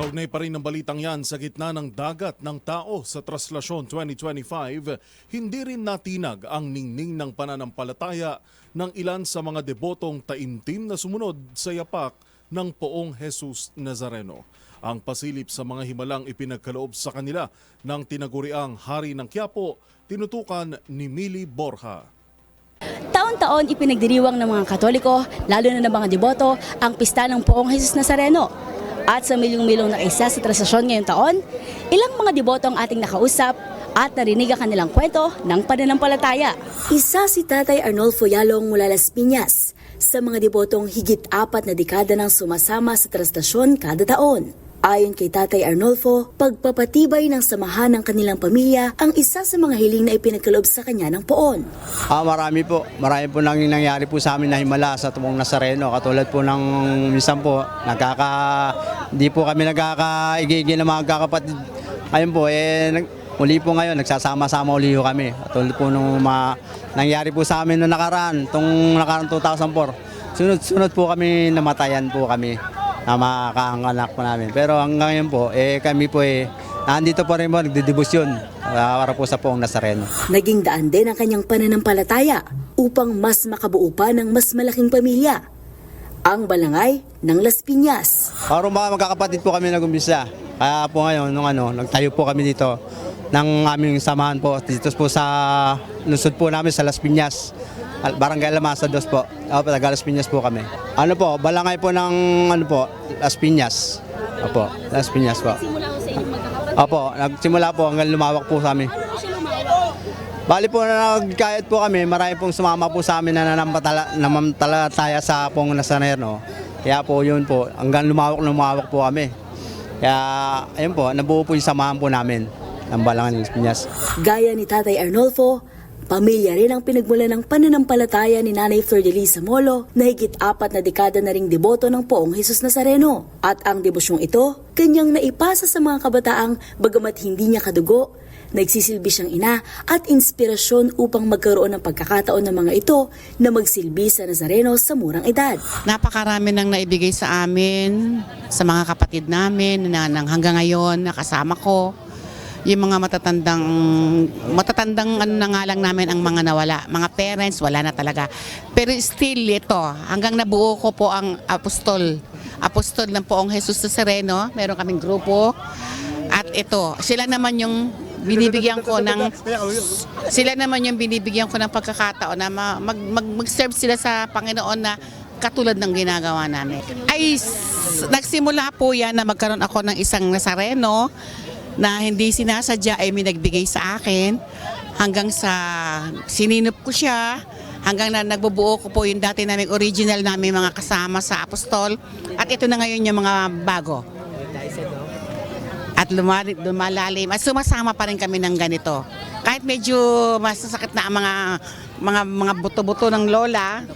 Kaugnay pa rin ng balitang yan, sa gitna ng dagat ng tao sa Traslasyon 2025, hindi rin natinag ang ningning ng pananampalataya ng ilan sa mga debotong taimtim na sumunod sa yapak ng Poong Jesus Nazareno. Ang pasilip sa mga himalang ipinagkaloob sa kanila ng tinaguriang Hari ng Quiapo, tinutukan ni Mili Borja. Taon-taon ipinagdiriwang ng mga Katoliko, lalo na ng mga deboto, ang pista ng Poong Jesus Nazareno. At sa milyong-milyong nakiisa sa trasasyon ngayong taon, ilang mga deboto ang ating nakausap at narinig ang kanilang kwento ng pananampalataya. Isa si Tatay Arnolfo Yalong mula Las Piñas, sa mga debotong higit 4 na dekada nang sumasama sa trastasyon kada taon. Ayon kay Tatay Arnolfo, pagpapatibay ng samahan ng kanilang pamilya ang isa sa mga hiling na ipinagkaloob sa kanya ng Poon. Marami po nang nangyari po sa amin na himala sa Poong Nazareno. Katulad po ng minsan po, di po kami nagkakaigigil ng mga kakapatid. Ayun po, uli po ngayon, nagsasama-sama uli po kami. Katulad po nung nangyari po sa amin noong nakaraan 2004. Sunod-sunod po kami, namatayan po kami na mga kaanganak po namin. Pero hanggang ngayon po, kami po nandito po rin po, nagdidibusyon para po sa Poong Nazareno. Naging daan din ang kanyang pananampalataya upang mas makabuo pa ng mas malaking pamilya, ang Balangay ng Las Piñas. Para mga magkakapatid po kami nag-umpisa. Kaya po ngayon, nagtayo po kami dito ng aming samahan po dito po sa lusod po namin sa Las Piñas. Barangay Lamasa 2 po. Taga Las Piñas po kami. Balangay po ng Las Piñas. Las Piñas po. Nagsimula po hanggang lumawak po sa amin. Bali po na nagkayat po kami, marami pong sumama po sa amin na nanampalataya sa Poong Nazareno. Kaya po yun po, hanggang lumawak po kami. Kaya ayun po, nabuo po yung samahan po namin ng Balangay ng Las Piñas. Gaya ni Tatay Arnolfo, pamilya rin ang pinagmula ng pananampalataya ni Nanay Flor de Lisa Molo na higit 4 na dekada na ring deboto ng Poong Jesus Nazareno. At ang debosyong ito, kanyang naipasa sa mga kabataang bagamat hindi niya kadugo, nagsisilbi siyang ina at inspirasyon upang magkaroon ng pagkakataon ng mga ito na magsilbi sa Nazareno sa murang edad. Napakarami nang naibigay sa amin, sa mga kapatid namin na hanggang ngayon nakasama ko. Yung mga matatandang ano na nga lang namin ang mga nawala. Mga parents, wala na talaga. Pero still ito, hanggang nabuo ko po ang apostol ng Poong Jesus Nazareno. Meron kaming grupo. At ito, sila naman yung binibigyan ko ng pagkakataon na mag-serve sila sa Panginoon na katulad ng ginagawa namin. Nagsimula po yan na magkaroon ako ng isang Nazareno na hindi sinasadya ay may nagbigay sa akin hanggang sa sininop ko siya, hanggang na nagbubuo ko po yung dati naming original namin mga kasama sa apostol at ito na ngayon yung mga bago. At lumalalim at sumasama pa rin kami ng ganito. Kahit medyo masasakit na ang mga buto-buto ng lola,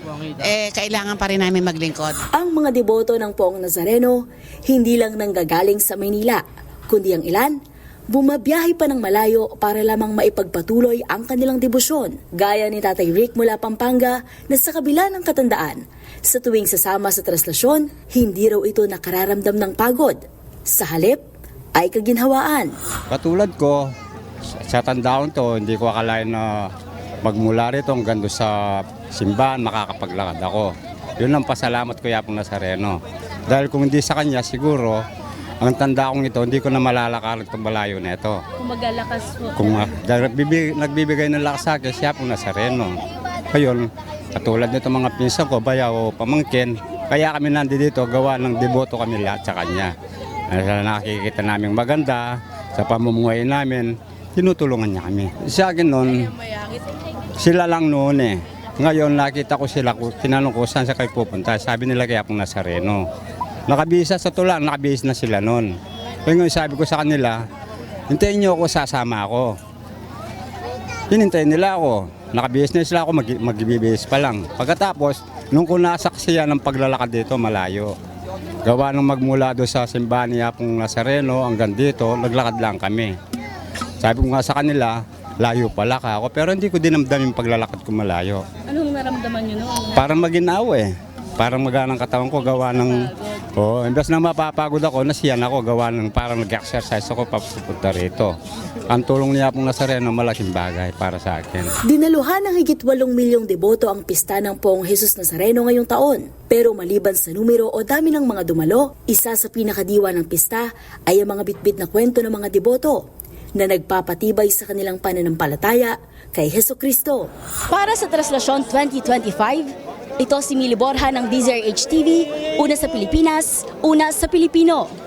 kailangan pa rin namin maglingkod. Ang mga deboto ng Poong Nazareno hindi lang nanggagaling sa Maynila, kundi ang ilan, bumabiyahe pa ng malayo para lamang maipagpatuloy ang kanilang debosyon. Gaya ni Tatay Rick mula Pampanga na sa kabila ng katandaan, sa tuwing sasama sa traslasyon, hindi raw ito nakararamdam ng pagod. Sa halip, ay kaginhawaan. Katulad ko, sa tandaan to, hindi ko akalain na magmula rito hanggang doon sa simbahan, makakapaglakad ako. Yun ang pasalamat ko Yapong Nazareno. Dahil kung hindi sa kanya, siguro, ang tanda kong ito, hindi ko na malalakaran itong malayo na ito. Kung magalakas po. Nagbibigay ng lakas sa akin, siya pong Nazareno. Ngayon, katulad nito mga pinsan ko, bayaw o pamangkin, kaya kami nandito, gawa ng deboto kami lahat sa kanya. Nakikita namin maganda, sa pamumuhay namin, tinutulungan niya kami. Sa akin noon, sila lang noon eh. Ngayon, nakita ko sila, tinanong ko saan sa kayo pupunta. Sabi nila kaya pong Nazareno. Nakabisa sa tulang, nakabisa na sila noon. Kaya ngayon sabi ko sa kanila, hintayin niyo ako, sasama ako. Hinintayin nila ako. Nakabisa na sila ako, magbibis pa lang. Pagkatapos, nung ko nasaksiyan ng paglalakad dito, malayo. Gawa ng magmula doon sa simbahan ni Yapong Nazareno hanggang dito, naglakad lang kami. Sabi ko nga sa kanila, layo pala ka ako, pero hindi ko dinamdam yung paglalakad ko malayo. Anong naramdaman niyo noon? Parang maginaw eh. Parang maganang katawan ko gawa ng Oo, imbes na mapapagod ako, nasiyan ako, gawa ng parang nag-exercise ako papunta rito. Ang tulong niya pong Nazareno, malaking bagay para sa akin. Dinaluhan ng higit 8 milyong deboto ang pista ng Poong Jesus Nazareno ngayong taon. Pero maliban sa numero o dami ng mga dumalo, isa sa pinakadiwa ng pista ay ang mga bitbit na kwento ng mga deboto na nagpapatibay sa kanilang pananampalataya kay Hesukristo. Para sa Traslasyon 2025, ito si Mili Borja ng DZRH TV, una sa Pilipinas, una sa Pilipino.